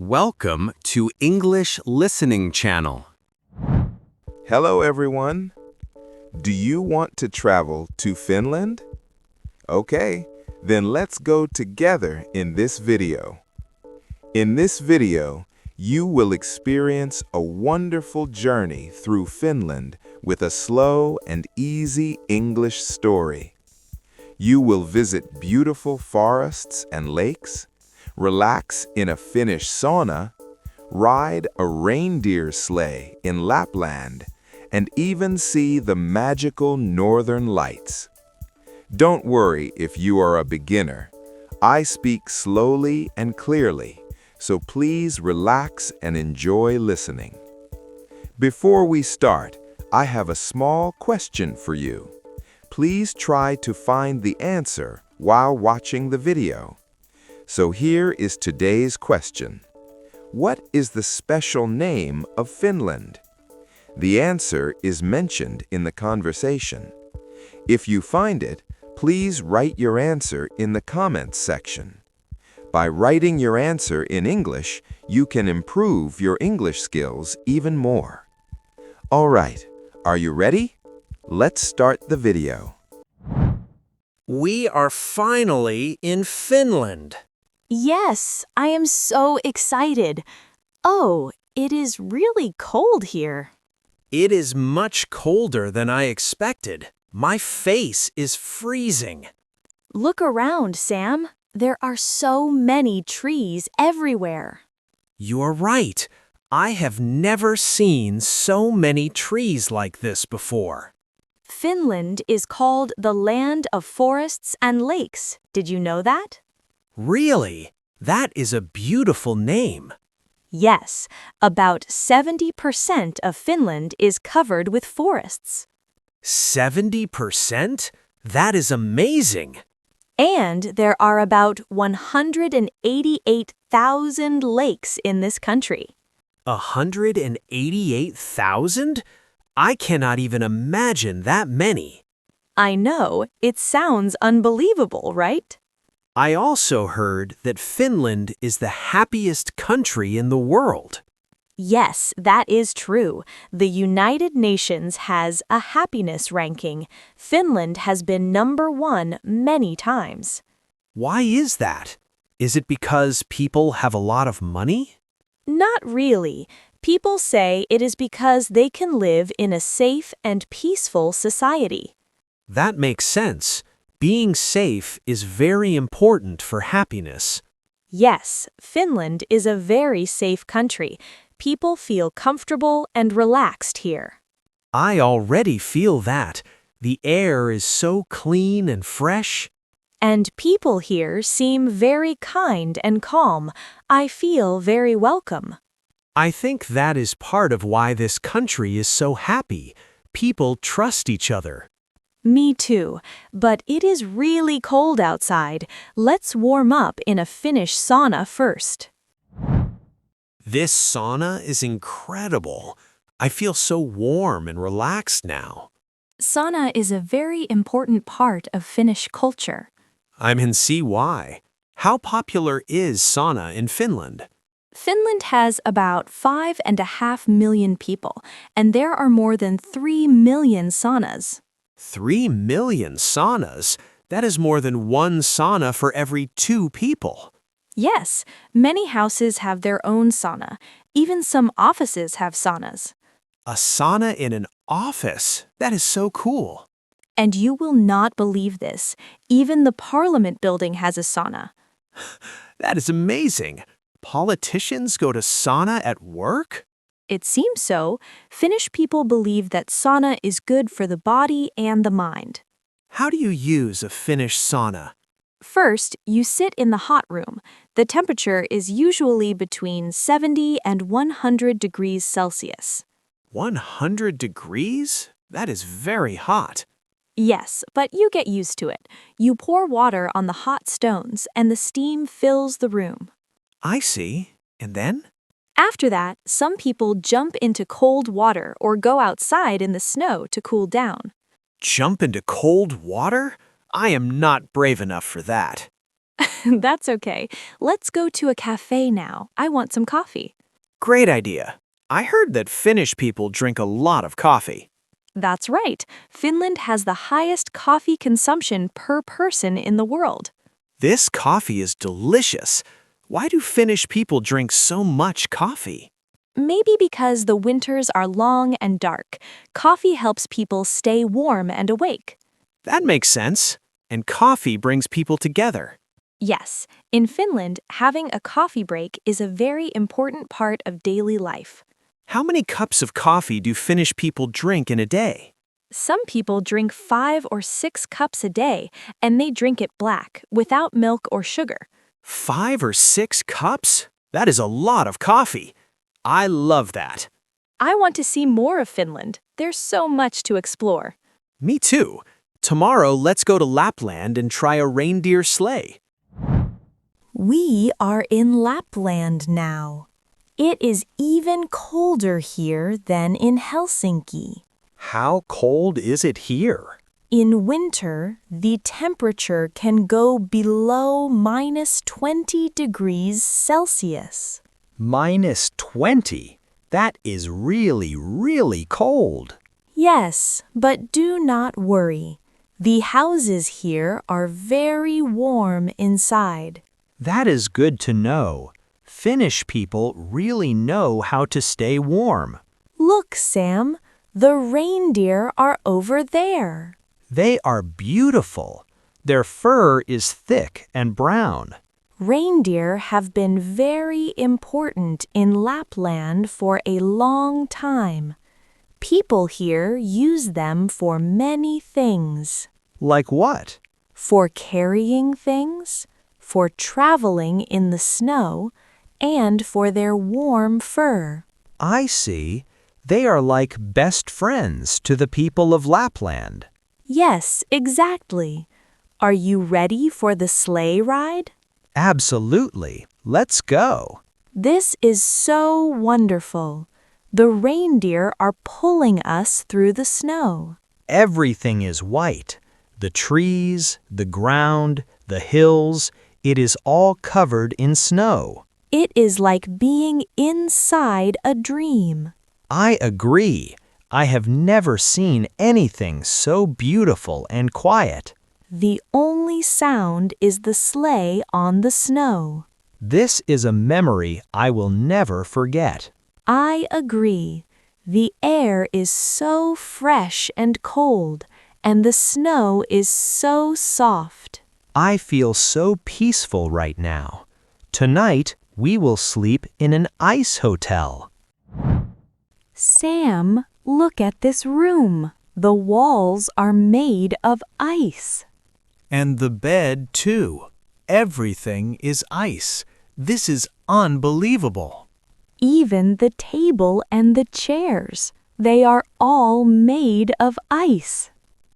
Welcome to English Listening Channel. Hello everyone. Do you want to travel to Finland? Okay, then let's go together in this video. In this video, you will experience a wonderful journey through Finland with a slow and easy English story. You will visit beautiful forests and lakes, relax in a Finnish sauna, ride a reindeer sleigh in Lapland, and even see the magical northern lights. Don't worry if you are a beginner. I speak slowly and clearly, so please relax and enjoy listening. Before we start, I have a small question for you. Please try to find the answer while watching the video. So here is today's question. What is the special name of Finland? The answer is mentioned in the conversation. If you find it, please write your answer in the comments section. By writing your answer in English, you can improve your English skills even more. All right, are you ready? Let's start the video. We are finally in Finland. Yes, I am so excited. Oh, it is really cold here. It is much colder than I expected. My face is freezing. Look around, Sam. There are so many trees everywhere. You're right. I have never seen so many trees like this before. Finland is called the land of forests and lakes. Did you know that? Really? That is a beautiful name. Yes, about 70% of Finland is covered with forests. 70%? That is amazing. And there are about 188,000 lakes in this country. 188,000? I cannot even imagine that many. I know, it sounds unbelievable, right? I also heard that Finland is the happiest country in the world. Yes, that is true. The United Nations has a happiness ranking. Finland has been #1 many times. Why is that? Is it because people have a lot of money? Not really. People say it is because they can live in a safe and peaceful society. That makes sense. Being safe is very important for happiness. Yes, Finland is a very safe country. People feel comfortable and relaxed here. I already feel that. The air is so clean and fresh. And people here seem very kind and calm. I feel very welcome. I think that is part of why this country is so happy. People trust each other. Me too, but it is really cold outside. Let's warm up in a Finnish sauna first. This sauna is incredible. I feel so warm and relaxed now. Sauna is a very important part of Finnish culture. I can see why. How popular is sauna in Finland? Finland has about 5.5 million people, and there are more than 3 million saunas. 3 million saunas? That is more than one sauna for every 2 people. Yes, many houses have their own sauna. Even some offices have saunas. A sauna in an office? That is so cool. And you will not believe this. Even the Parliament building has a sauna. That is amazing. Politicians go to sauna at work? It seems so. Finnish people believe that sauna is good for the body and the mind. How do you use a Finnish sauna? First, you sit in the hot room. The temperature is usually between 70 and 100 degrees Celsius. 100 degrees? That is very hot. Yes, but you get used to it. You pour water on the hot stones and the steam fills the room. I see. And then? After that, some people jump into cold water or go outside in the snow to cool down. Jump into cold water? I am not brave enough for that. That's okay. Let's go to a cafe now. I want some coffee. Great idea. I heard that Finnish people drink a lot of coffee. That's right. Finland has the highest coffee consumption per person in the world. This coffee is delicious. Why do Finnish people drink so much coffee? Maybe because the winters are long and dark. Coffee helps people stay warm and awake. That makes sense. And coffee brings people together. Yes, in Finland, having a coffee break is a very important part of daily life. How many cups of coffee do Finnish people drink in a day? Some people drink 5 or 6 cups a day, and they drink it black, without milk or sugar. 5 or 6 cups? That is a lot of coffee. I love that. I want to see more of Finland. There's so much to explore. Me too. Tomorrow, let's go to Lapland and try a reindeer sleigh. We are in Lapland now. It is even colder here than in Helsinki. How cold is it here? In winter, the temperature can go below -20 degrees Celsius. -20? That is really, really cold. Yes, but do not worry. The houses here are very warm inside. That is good to know. Finnish people really know how to stay warm. Look, Sam, the reindeer are over there. They are beautiful. Their fur is thick and brown. Reindeer have been very important in Lapland for a long time. People here use them for many things. Like what? For carrying things, for traveling in the snow, and for their warm fur. I see. They are like best friends to the people of Lapland. Yes, exactly. Are you ready for the sleigh ride? Absolutely. Let's go. This is so wonderful. The reindeer are pulling us through the snow. Everything is white. The trees, the ground, the hills, it is all covered in snow. It is like being inside a dream. I agree. I have never seen anything so beautiful and quiet. The only sound is the sleigh on the snow. This is a memory I will never forget. I agree. The air is so fresh and cold, and the snow is so soft. I feel so peaceful right now. Tonight, we will sleep in an ice hotel. Sam, look at this room. The walls are made of ice. And the bed, too. Everything is ice. This is unbelievable. Even the table and the chairs. They are all made of ice.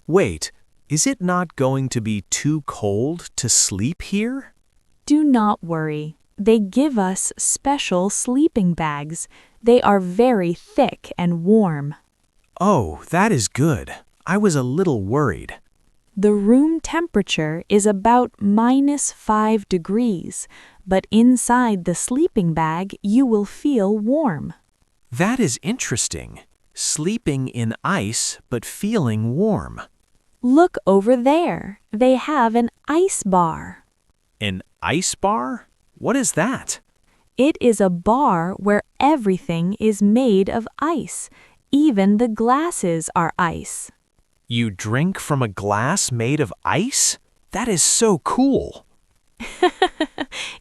Wait, is it not going to be too cold to sleep here? Do not worry. They give us special sleeping bags. They are very thick and warm. Oh, that is good. I was a little worried. The room temperature is about -5 degrees, but inside the sleeping bag you will feel warm. That is interesting. Sleeping in ice but feeling warm. Look over there. They have an ice bar. An ice bar? What is that? It is a bar where everything is made of ice. Even the glasses are ice. You drink from a glass made of ice? That is so cool.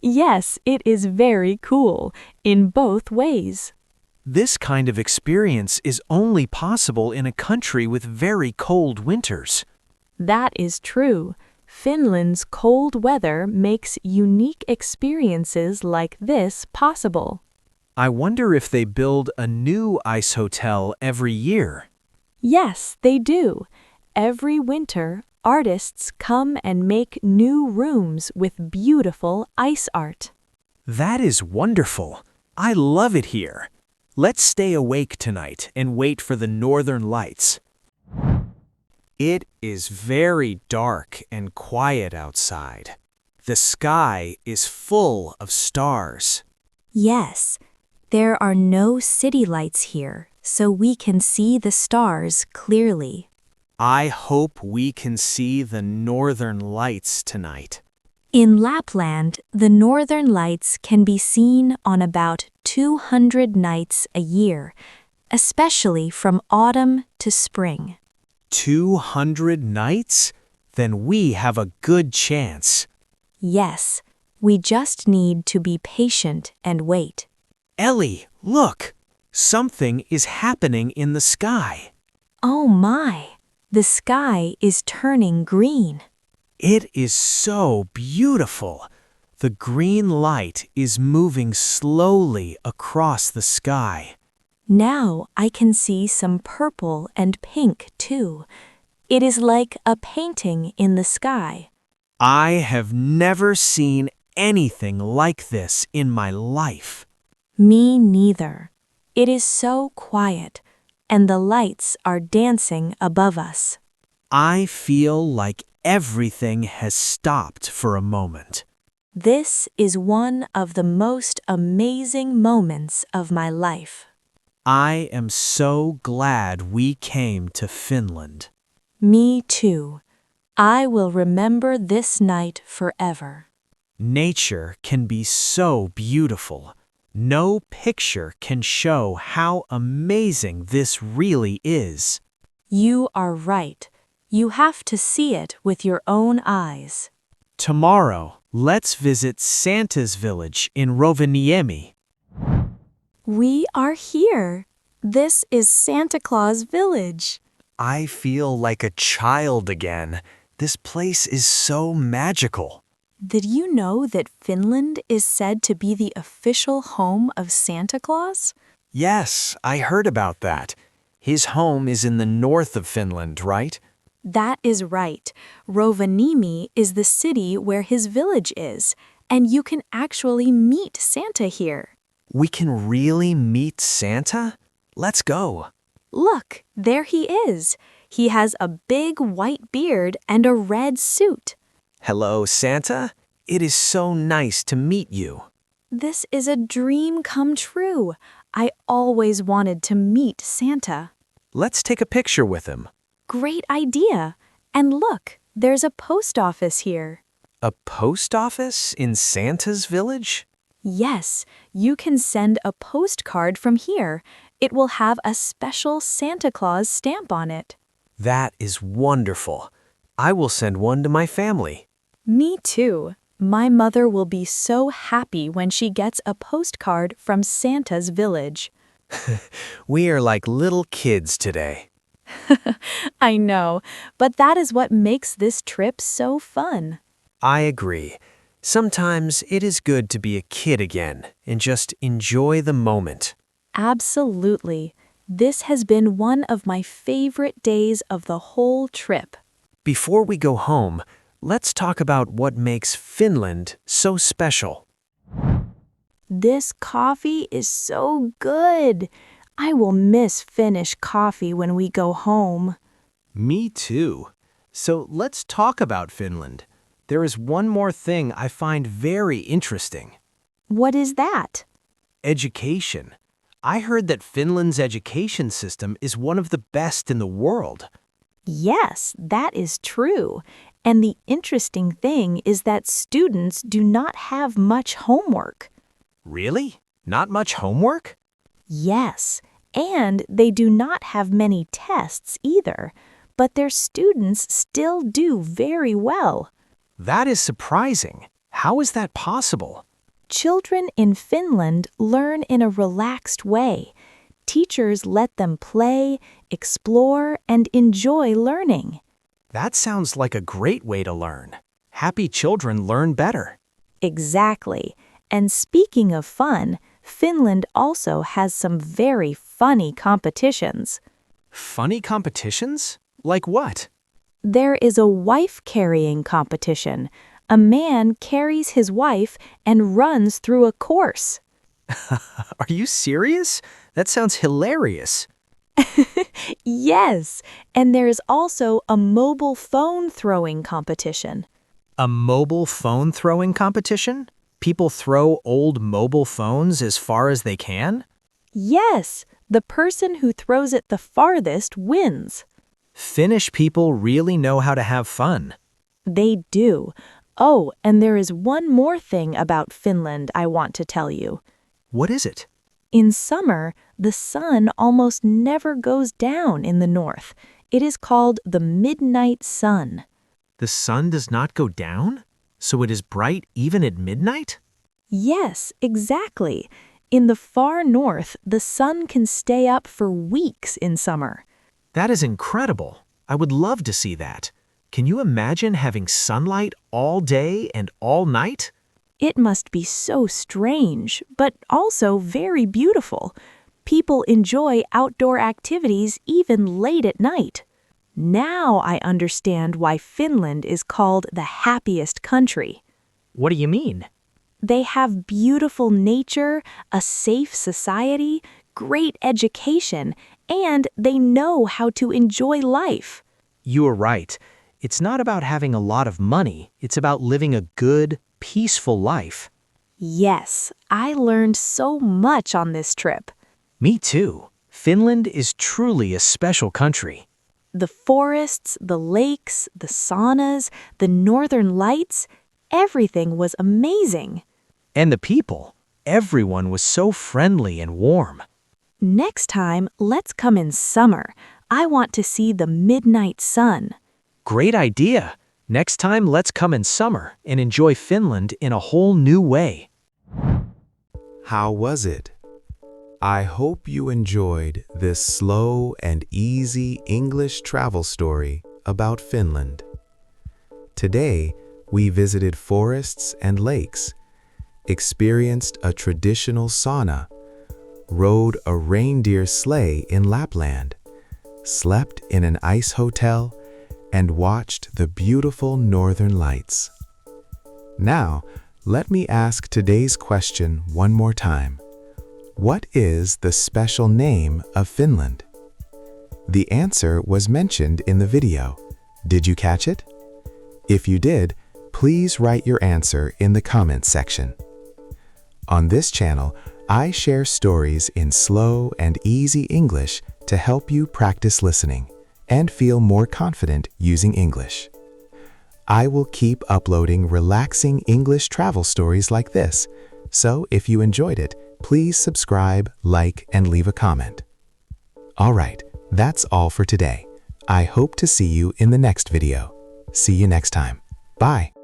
Yes, it is very cool, in both ways. This kind of experience is only possible in a country with very cold winters. That is true. Finland's cold weather makes unique experiences like this possible. I wonder if they build a new ice hotel every year. Yes, they do. Every winter, artists come and make new rooms with beautiful ice art. That is wonderful. I love it here. Let's stay awake tonight and wait for the northern lights. It is very dark and quiet outside. The sky is full of stars. Yes, there are no city lights here, so we can see the stars clearly. I hope we can see the northern lights tonight. In Lapland, the northern lights can be seen on about 200 nights a year, especially from autumn to spring. 200 nights? Then we have a good chance. Yes, we just need to be patient and wait. Ellie, look! Something is happening in the sky. Oh my, the sky is turning green. It is so beautiful. The green light is moving slowly across the sky. Now I can see some purple and pink too. It is like a painting in the sky. I have never seen anything like this in my life. Me neither. It is so quiet, and the lights are dancing above us. I feel like everything has stopped for a moment. This is one of the most amazing moments of my life. I am so glad we came to Finland. Me too. I will remember this night forever. Nature can be so beautiful. No picture can show how amazing this really is. You are right. You have to see it with your own eyes. Tomorrow, let's visit Santa's village in Rovaniemi. We are here. This is Santa Claus Village. I feel like a child again. This place is so magical. Did you know that Finland is said to be the official home of Santa Claus? Yes, I heard about that. His home is in the north of Finland, right? That is right. Rovaniemi is the city where his village is, and you can actually meet Santa here. We can really meet Santa? Let's go. Look, there he is. He has a big white beard and a red suit. Hello, Santa. It is so nice to meet you. This is a dream come true. I always wanted to meet Santa. Let's take a picture with him. Great idea. And look, there's a post office here. A post office in Santa's village? Yes, you can send a postcard from here. It will have a special Santa Claus stamp on it. That is wonderful. I will send one to my family. Me too. My mother will be so happy when she gets a postcard from Santa's village. We are like little kids today. I know, but that is what makes this trip so fun. I agree. Sometimes it is good to be a kid again and just enjoy the moment. Absolutely. This has been one of my favorite days of the whole trip. Before we go home, let's talk about what makes Finland so special. This coffee is so good. I will miss Finnish coffee when we go home. Me too. So let's talk about Finland. There is one more thing I find very interesting. What is that? Education. I heard that Finland's education system is one of the best in the world. Yes, that is true. And the interesting thing is that students do not have much homework. Really? Not much homework? Yes, and they do not have many tests either, but their students still do very well. That is surprising. How is that possible? Children in Finland learn in a relaxed way. Teachers let them play, explore, and enjoy learning. That sounds like a great way to learn. Happy children learn better. Exactly. And speaking of fun, Finland also has some very funny competitions. Funny competitions? Like what? There is a wife-carrying competition. A man carries his wife and runs through a course. Are you serious? That sounds hilarious. Yes, and there is also a mobile phone throwing competition. A mobile phone throwing competition? People throw old mobile phones as far as they can? Yes, the person who throws it the farthest wins. Finnish people really know how to have fun. They do. Oh, and there is one more thing about Finland I want to tell you. What is it? In summer, the sun almost never goes down in the north. It is called the midnight sun. The sun does not go down? So it is bright even at midnight? Yes, exactly. In the far north, the sun can stay up for weeks in summer. That is incredible. I would love to see that. Can you imagine having sunlight all day and all night? It must be so strange, but also very beautiful. People enjoy outdoor activities even late at night. Now I understand why Finland is called the happiest country. What do you mean? They have beautiful nature, a safe society, great education, and they know how to enjoy life. You are right. It's not about having a lot of money. It's about living a good, peaceful life. Yes, I learned so much on this trip. Me too. Finland is truly a special country. The forests, the lakes, the saunas, the northern lights, everything was amazing. And the people. Everyone was so friendly and warm. Next time, let's come in summer. I want to see the midnight sun. Great idea. Next time, let's come in summer and enjoy Finland in a whole new way. How was it? I hope you enjoyed this slow and easy English travel story about Finland. Today, we visited forests and lakes, experienced a traditional sauna, rode a reindeer sleigh in Lapland, slept in an ice hotel, and watched the beautiful northern lights. Now, let me ask today's question one more time. What is the special name of Finland? The answer was mentioned in the video. Did you catch it? If you did, please write your answer in the comments section. On this channel, I share stories in slow and easy English to help you practice listening and feel more confident using English. I will keep uploading relaxing English travel stories like this, so if you enjoyed it, please subscribe, like, and leave a comment. All right, that's all for today. I hope to see you in the next video. See you next time. Bye.